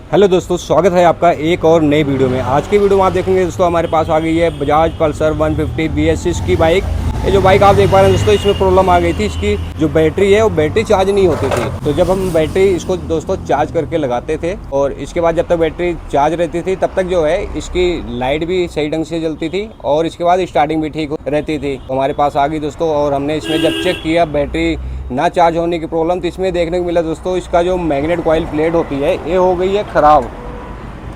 Hello दोस्तों, स्वागत है आपका एक और नई वीडियो में। आज की वीडियो में आप देखेंगे दोस्तों, हमारे पास आ गई है बजाज पल्सर 150 BS6 की बाइक। ये जो बाइक आप देख पा रहे हैं दोस्तों, इसमें प्रॉब्लम आ गई थी। इसकी जो बैटरी है वो बैटरी चार्ज नहीं होती थी। तो जब हम बैटरी इसको दोस्तों चार्ज करके लगाते थे और इसके बाद जब तक बैटरी चार्ज रहती थी तब तक जो है इसकी लाइट भी सही ढंग से जलती थी और इसके बाद स्टार्टिंग भी ठीक रहती थी। तो हमारे पास आ गई दोस्तों और हमने इसमें जब चेक किया बैटरी ना चार्ज होने की प्रॉब्लम, तो इसमें देखने को मिला दोस्तों इसका जो मैग्नेट कॉइल प्लेट होती है ये हो गई है ख़राब।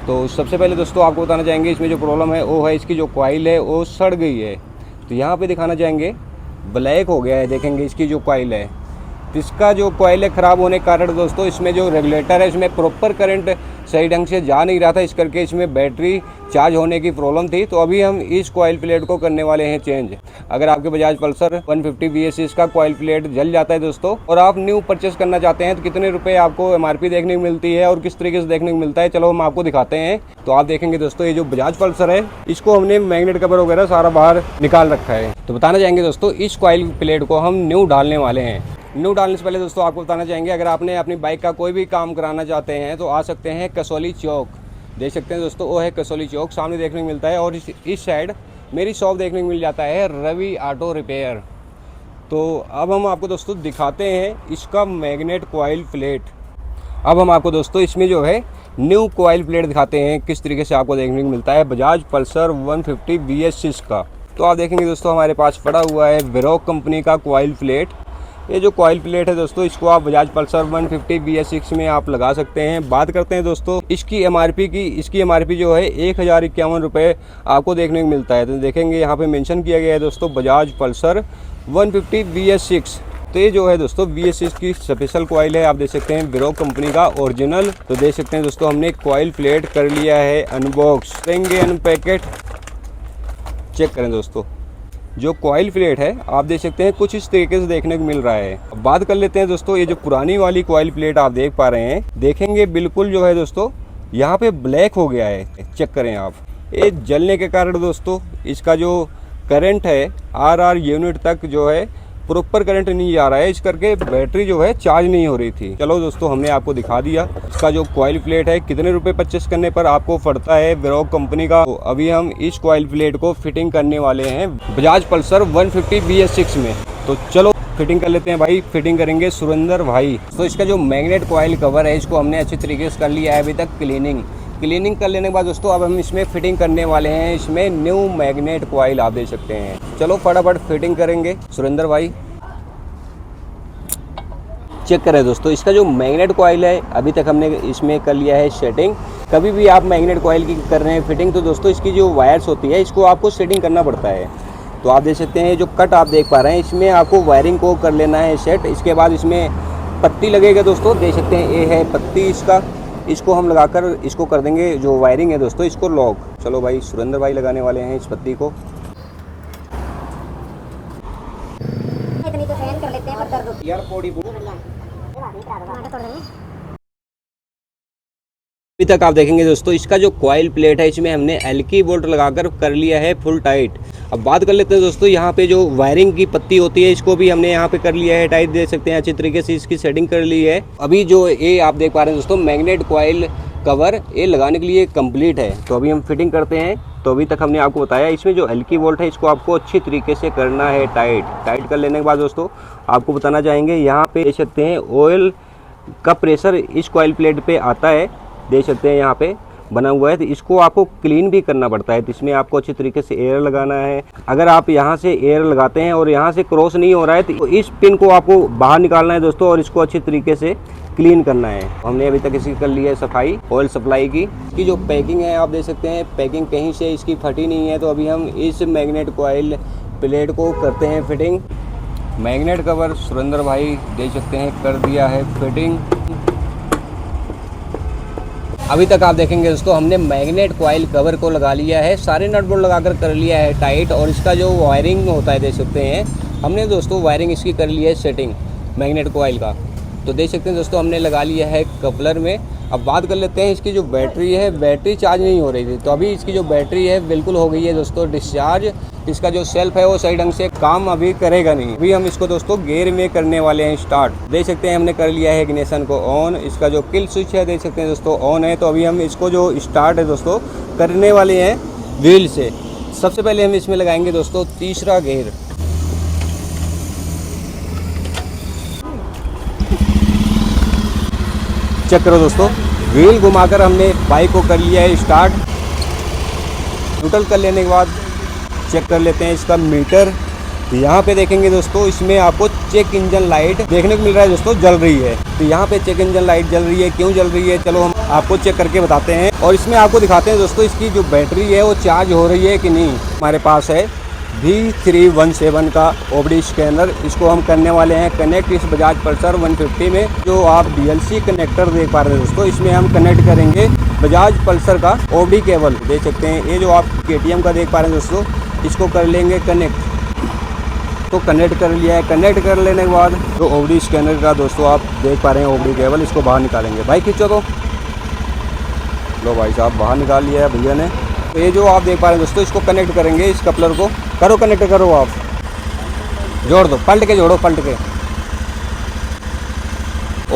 तो सबसे पहले दोस्तों आपको बताना चाहेंगे इसमें जो प्रॉब्लम है वो है इसकी जो कॉइल है वो सड़ गई है। तो यहाँ पे दिखाना चाहेंगे ब्लैक हो गया है, देखेंगे इसकी जो कॉइल है। तो इसका जो कॉइल है ख़राब होने के कारण दोस्तों इसमें जो रेगुलेटर है इसमें प्रॉपर करंट सही ढंग से जा नहीं रहा था, इस करके इसमें बैटरी चार्ज होने की प्रॉब्लम थी। तो अभी हम इस कॉइल प्लेट को करने वाले हैं चेंज। अगर आपके बजाज पल्सर 150 BS6 का कॉइल प्लेट जल जाता है दोस्तों और आप न्यू परचेस करना चाहते हैं तो कितने रुपए आपको MRP देखने को मिलती है और किस तरीके से देखने को मिलता है, चलो हम आपको दिखाते हैं। तो आप देखेंगे दोस्तों ये जो बजाज पल्सर है इसको हमने मैग्नेट कवर वगैरह सारा बाहर निकाल रखा है। तो बताना चाहेंगे दोस्तों इस कॉइल प्लेट को हम न्यू डालने वाले हैं। न्यू डालने से पहले दोस्तों आपको बताना चाहेंगे अगर आपने अपनी बाइक का कोई भी काम कराना चाहते हैं तो आ सकते हैं कसौली चौक। देख सकते हैं दोस्तों वो है कसौली चौक, सामने देखने को मिलता है। और इस साइड मेरी शॉप देखने को मिल जाता है रवि ऑटो रिपेयर। तो अब हम आपको दोस्तों दिखाते हैं इसका मैग्नेट कॉइल प्लेट। अब हम आपको दोस्तों इसमें जो है न्यू कॉइल प्लेट दिखाते हैं किस तरीके से आपको देखने को मिलता है बजाज पल्सर 150 BS6 का। तो आप देखेंगे दोस्तों हमारे पास पड़ा हुआ है वेरोक कंपनी का कॉइल प्लेट। ये जो कॉइल प्लेट है दोस्तों इसको आप बजाज पल्सर 150 BS6 में आप लगा सकते हैं। बात करते हैं दोस्तों इसकी MRP की। इसकी MRP जो है 1051 रुपये आपको देखने को मिलता है। तो देखेंगे यहाँ पे मेंशन किया गया है दोस्तों बजाज पल्सर 150 BS6। तो ये जो है दोस्तों BS6 की स्पेशल कॉइल है, आप देख सकते हैं वेरोक कंपनी का ओरिजिनल। तो देख सकते हैं दोस्तों हमने कॉइल प्लेट कर लिया है अनबॉक्स, करेंगे अनपैकेट। चेक करें दोस्तों जो कॉइल प्लेट है आप देख सकते हैं कुछ इस तरीके से देखने को मिल रहा है। अब बात कर लेते हैं दोस्तों ये जो पुरानी वाली कॉइल प्लेट आप देख पा रहे हैं, देखेंगे बिल्कुल जो है दोस्तों यहाँ पे ब्लैक हो गया है। चेक करें आप, ये जलने के कारण दोस्तों इसका जो करंट है RR यूनिट तक जो है प्रॉपर करंट नहीं जा रहा है, इस करके बैटरी जो है चार्ज नहीं हो रही थी। चलो दोस्तों हमने आपको दिखा दिया इसका जो कॉइल प्लेट है कितने रुपए परचेस करने पर आपको पड़ता है वेरोक कंपनी का। तो अभी हम इस कॉइल प्लेट को फिटिंग करने वाले हैं बजाज पल्सर 150 BS6 में। तो चलो फिटिंग कर लेते हैं भाई, फिटिंग करेंगे सुरेंद्र भाई। तो इसका जो मैग्नेट कॉइल कवर है इसको हमने अच्छी तरीके से कर लिया है अभी तक क्लीनिंग कर लेने के बाद दोस्तों अब हम इसमें फिटिंग करने वाले हैं इसमें न्यू मैग्नेट कॉइल, आप देख सकते हैं। चलो फटाफट फिटिंग करेंगे सुरेंद्र भाई। चेक करें दोस्तों इसका जो मैग्नेट कॉइल है अभी तक हमने इसमें कर लिया है सेटिंग। कभी भी आप मैग्नेट कॉइल की कर रहे हैं फिटिंग तो दोस्तों इसकी जो वायर्स होती है इसको आपको सेटिंग करना पड़ता है। तो आप देख सकते हैं जो कट आप देख पा रहे हैं इसमें आपको वायरिंग को कर लेना है सेट। इसके बाद इसमें पत्ती लगेगा दोस्तों, देख सकते हैं ये है पत्ती इसका, इसको हम लगाकर इसको कर देंगे जो वायरिंग है दोस्तों इसको लॉक। चलो भाई सुरेंद्र भाई लगाने वाले हैं इस पत्ती को। अभी तक आप देखेंगे दोस्तों इसका जो कॉइल प्लेट है इसमें हमने एल्की बोल्ट लगाकर कर लिया है फुल टाइट। अब बात कर लेते हैं दोस्तों यहाँ पे जो वायरिंग की पत्ती होती है इसको भी हमने यहाँ पे कर लिया है टाइट, देख सकते हैं अच्छी तरीके से इसकी सेटिंग कर ली है। अभी जो ये आप देख पा रहे हैं दोस्तों मैग्नेट कॉइल कवर ये लगाने के लिए कंप्लीट है। तो अभी हम फिटिंग करते हैं। तो अभी तक हमने आपको बताया इसमें जो एल्की बोल्ट है इसको आपको अच्छी तरीके से करना है टाइट कर लेने के बाद दोस्तों आपको बताना चाहेंगे यहाँ पे देख सकते हैं ऑयल का प्रेशर इस कॉइल प्लेट पे आता है, देख सकते हैं यहाँ पे बना हुआ है। तो इसको आपको क्लीन भी करना पड़ता है, तो इसमें आपको अच्छी तरीके से एयर लगाना है। अगर आप यहाँ से एयर लगाते हैं और यहाँ से क्रॉस नहीं हो रहा है तो इस पिन को आपको बाहर निकालना है दोस्तों और इसको अच्छी तरीके से क्लीन करना है। हमने अभी तक इसकी कर ली है सफाई ऑयल सप्लाई की। इसकी जो पैकिंग है आप देख सकते हैं पैकिंग कहीं से इसकी फटी नहीं है। तो अभी हम इस मैग्नेट कॉइल प्लेट को करते हैं फिटिंग। मैग्नेट कवर सुरेंद्र भाई देख सकते हैं कर दिया है फिटिंग। अभी तक आप देखेंगे दोस्तों हमने मैग्नेट कॉइल कवर को लगा लिया है, सारे नट बोल्ट लगाकर कर लिया है टाइट। और इसका जो वायरिंग होता है देख सकते हैं हमने दोस्तों वायरिंग इसकी कर ली है सेटिंग मैग्नेट कॉइल का। तो देख सकते हैं दोस्तों हमने लगा लिया है कपलर में। अब बात कर लेते हैं इसकी जो बैटरी है, बैटरी चार्ज नहीं हो रही थी, तो अभी इसकी जो बैटरी है बिल्कुल हो गई है दोस्तों डिस्चार्ज। इसका जो सेल्फ है वो सही ढंग से काम अभी करेगा नहीं। अभी हम इसको दोस्तों गियर में करने वाले हैं स्टार्ट। देख सकते हैं हमने कर लिया है इग्निशन को ऑन। इसका जो किल स्विच है देख सकते हैं दोस्तों ऑन है। तो अभी हम इसको जो स्टार्ट है दोस्तों करने वाले हैं व्हील से। सबसे पहले हम इसमें लगाएंगे दोस्तों तीसरा गियर। चेक करो दोस्तों, व्हील घुमाकर हमने बाइक को कर लिया है स्टार्ट। न्यूट्रल कर लेने के बाद चेक कर लेते हैं इसका मीटर। तो यहाँ पे देखेंगे दोस्तों इसमें आपको चेक इंजन लाइट देखने को मिल रहा है दोस्तों, जल रही है। तो यहाँ पे चेक इंजन लाइट जल रही है, क्यों जल रही है चलो हम आपको चेक करके बताते हैं। और इसमें आपको दिखाते हैं दोस्तों इसकी जो बैटरी है वो चार्ज हो रही है कि नहीं। हमारे पास है V317 का ओबडी स्कैनर। इसको हम करने वाले हैं कनेक्ट इस बजाज पल्सर 150 में। जो आप DLC कनेक्टर देख पा रहे हैं दोस्तों, इसमें हम कनेक्ट करेंगे बजाज पल्सर का ओबडी केबल। देख सकते हैं ये जो आप KTM का देख पा रहे हैं दोस्तों, इसको कर लेंगे कनेक्ट। तो कनेक्ट कर लिया है। कनेक्ट कर लेने के बाद जो ओबडी स्कैनर का दोस्तों आप देख पा रहे हैं ओबडी केबल, इसको बाहर निकालेंगे। भाई खींचो तो। लो भाई साहब बाहर निकाल लिया है भैया ने। तो ये जो आप देख पा रहे हैं दोस्तों, इसको कनेक्ट करेंगे इस कपलर को। करो कनेक्ट करो, आप जोड़ दो, पलट के जोड़ो, पलट के।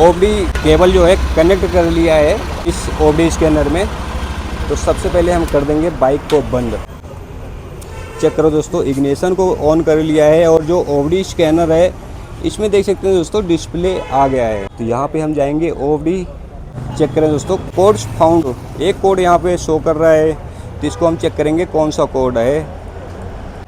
ओबडी केबल जो है कनेक्ट कर लिया है इस ओबडी स्कैनर में। तो सबसे पहले हम कर देंगे बाइक को बंद। चेक करो दोस्तों, इग्निशन को ऑन कर लिया है और जो ओबडी स्कैनर है इसमें देख सकते हैं दोस्तों डिस्प्ले आ गया है। तो यहाँ पे हम जाएंगे ओबडी, चेक करें दोस्तों कोड्स फाउंड। एक कोड यहाँ पे शो कर रहा है, तो इसको हम चेक करेंगे कौन सा कोड है।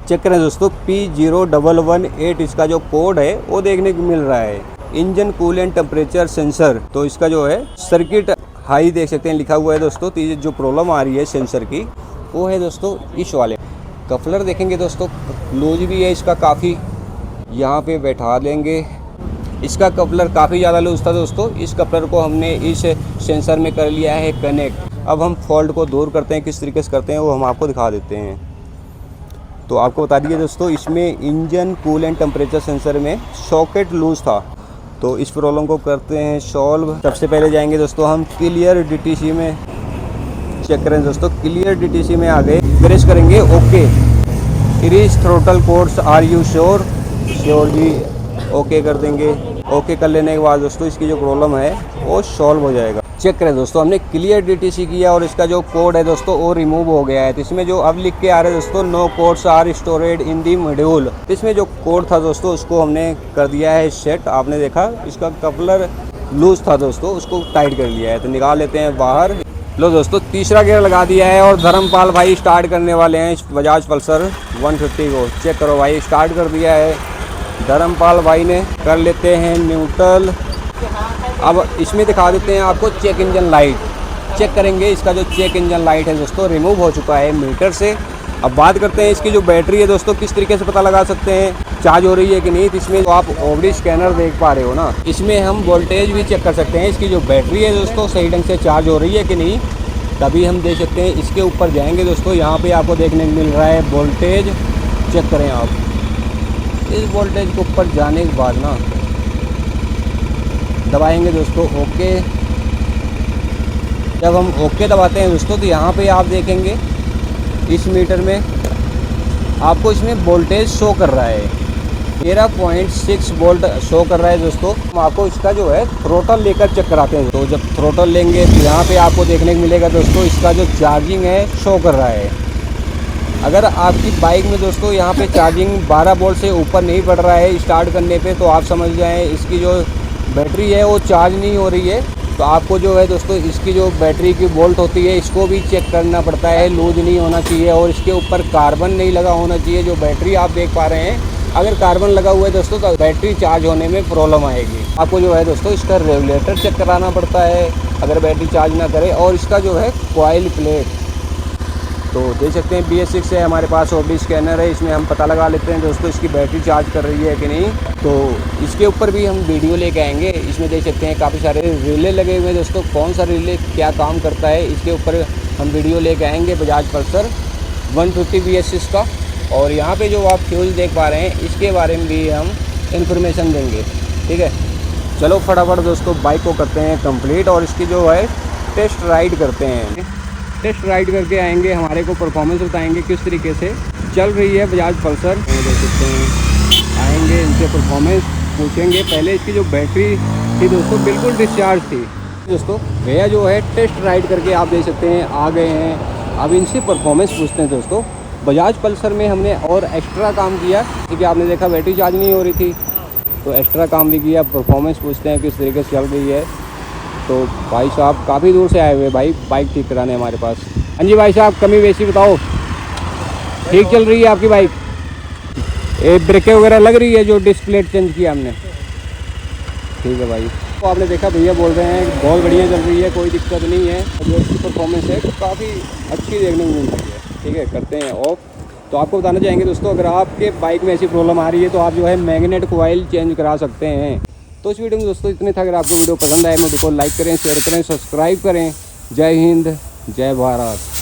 चेक करें दोस्तों P0118 इसका जो कोड है वो देखने को मिल रहा है। इंजन कूलेंट टेम्परेचर सेंसर, तो इसका जो है सर्किट हाई देख सकते हैं लिखा हुआ है दोस्तों। तो ये जो प्रॉब्लम आ रही है सेंसर की वो है दोस्तों इस वाले। कपलर देखेंगे दोस्तों लूज भी है इसका काफ़ी, यहाँ पे बैठा लेंगे। इसका कपलर काफ़ी ज़्यादा लूज था दोस्तों। इस कपलर को हमने इस सेंसर में कर लिया है कनेक्ट। अब हम फॉल्ट को दूर करते हैं, किस तरीके से करते हैं वो हम आपको दिखा देते हैं। तो आपको बता दिए दोस्तों इसमें इंजन कूलेंट टेम्परेचर सेंसर में सॉकेट लूज था। तो इस प्रॉब्लम को करते हैं सॉल्व। सबसे पहले जाएंगे दोस्तों हम क्लियर DTC में। चेक करें दोस्तों क्लियर DTC में आ गए, प्रेस करेंगे ओके। इरीज throttle codes are you sure, sure जी, ओके कर देंगे। ओके कर लेने के बाद दोस्तों इसकी जो प्रॉब्लम है वो सॉल्व हो जाएगा। चेक करें दोस्तों हमने क्लियर DTC किया और इसका जो कोड है दोस्तों वो रिमूव हो गया है। तो इसमें जो अब लिख के आ रहा है दोस्तों no codes are stored in the module. तो इसमें जो कोड था दोस्तों उसको हमने कर दिया है सेट। आपने देखा इसका कपलर लूज था दोस्तों, उसको टाइट कर लिया है। तो निकाल लेते हैं बाहर। लो दोस्तों तीसरा गियर लगा दिया है और धर्मपाल भाई स्टार्ट करने वाले हैं इस बजाज पल्सर 150 को। चेक करो भाई स्टार्ट कर दिया है धर्मपाल भाई ने। कर लेते हैं न्यूट्रल। अब इसमें दिखा देते हैं आपको चेक इंजन लाइट। चेक करेंगे इसका जो चेक इंजन लाइट है दोस्तों रिमूव हो चुका है मीटर से। अब बात करते हैं इसकी जो बैटरी है दोस्तों, किस तरीके से पता लगा सकते हैं चार्ज हो रही है कि नहीं। तो इसमें जो आप ओबडी स्कैनर देख पा रहे हो ना, इसमें हम वोल्टेज भी चेक कर सकते हैं इसकी जो बैटरी है दोस्तों सही ढंग से चार्ज हो रही है कि नहीं। तभी हम देख सकते हैं। इसके ऊपर जाएंगे दोस्तों, यहाँ पे आपको देखने को मिल रहा है वोल्टेज। चेक करें आप, इस वोल्टेज के ऊपर जाने के बाद ना दबाएंगे दोस्तों ओके। जब हम ओके दबाते हैं दोस्तों तो यहाँ पे आप देखेंगे इस मीटर में आपको इसमें वोल्टेज शो कर रहा है 13.6 वोल्ट शो कर रहा है दोस्तों। हम आपको इसका जो है थ्रोटल लेकर चेक कराते हैं। तो जब थ्रोटल लेंगे तो यहाँ पे आपको देखने को मिलेगा दोस्तों इसका जो चार्जिंग है शो कर रहा है। अगर आपकी बाइक में दोस्तों यहाँ पे चार्जिंग 12 वोल्ट से ऊपर नहीं बढ़ रहा है स्टार्ट करने पे, तो आप समझ जाएं इसकी जो बैटरी है वो चार्ज नहीं हो रही है। तो आपको जो है दोस्तों इसकी जो बैटरी की वोल्ट होती है इसको भी चेक करना पड़ता है। लूज नहीं होना चाहिए और इसके ऊपर कार्बन नहीं लगा होना चाहिए। जो बैटरी आप देख पा रहे हैं, अगर कार्बन लगा हुआ है दोस्तों तो बैटरी चार्ज होने में प्रॉब्लम आएगी। आपको जो है दोस्तों इसका रेगुलेटर चेक कराना पड़ता है अगर बैटरी चार्ज ना करे। और इसका जो है कॉइल प्लेट, तो देख सकते हैं BS6 से हमारे पास ओबडी स्कैनर है। इसमें हम पता लगा लेते हैं दोस्तों इसकी बैटरी चार्ज कर रही है कि नहीं। तो इसके ऊपर भी हम वीडियो लेके आएंगे। इसमें देख सकते हैं काफ़ी सारे रिले लगे हुए हैं दोस्तों। कौन सा रिले क्या काम करता है इसके ऊपर हम वीडियो लेके आएंगे बजाज पल्सर 150 BS6 का। और यहाँ पे जो आप फ्यूल देख पा रहे हैं इसके बारे में भी हम इंफॉर्मेशन देंगे, ठीक है। चलो फटाफट दोस्तों बाइक को करते हैं कंप्लीट और इसकी जो है टेस्ट राइड करते हैं। टेस्ट राइड करके आएंगे, हमारे को परफॉर्मेंस बताएंगे किस तरीके से चल रही है बजाज पल्सर। देख सकते हैं, आएंगे इनसे परफॉर्मेंस पूछेंगे। पहले इसकी जो बैटरी थी दोस्तों बिल्कुल डिस्चार्ज थी दोस्तों। भैया जो है टेस्ट राइड करके आप देख सकते हैं आ गए हैं। अब इनसे परफॉर्मेंस पूछते हैं दोस्तों। बजाज पल्सर में हमने और एक्स्ट्रा काम किया क्योंकि आपने देखा बैटरी चार्ज नहीं हो रही थी, तो एक्स्ट्रा काम भी किया। परफॉर्मेंस पूछते हैं किस तरीके से चल रही है। तो भाई साहब काफ़ी दूर से आए हुए भाई बाइक ठीक कराने हमारे पास। हाँ जी भाई साहब, कमी बेसी बताओ, ठीक चल रही है आपकी बाइक? ये ब्रेकें वगैरह लग रही है जो डिस्प्ले चेंज किया हमने? ठीक है भाई। तो आपने देखा भैया बोल रहे हैं कि बहुत बढ़िया चल रही है, कोई दिक्कत नहीं है। जो इसकी परफॉर्मेंस है काफ़ी अच्छी देखने को मिल रही है। ठीक है, करते हैं ऑफ। तो आपको बताना चाहेंगे दोस्तों, अगर आपके बाइक में ऐसी प्रॉब्लम आ रही है तो आप जो है मैग्नेट कॉइल चेंज करा सकते हैं। तो इस वीडियो में दोस्तों इतने था। अगर आपको वीडियो पसंद आए वीडियो को लाइक करें, शेयर करें, सब्सक्राइब करें। जय हिंद, जय भारत।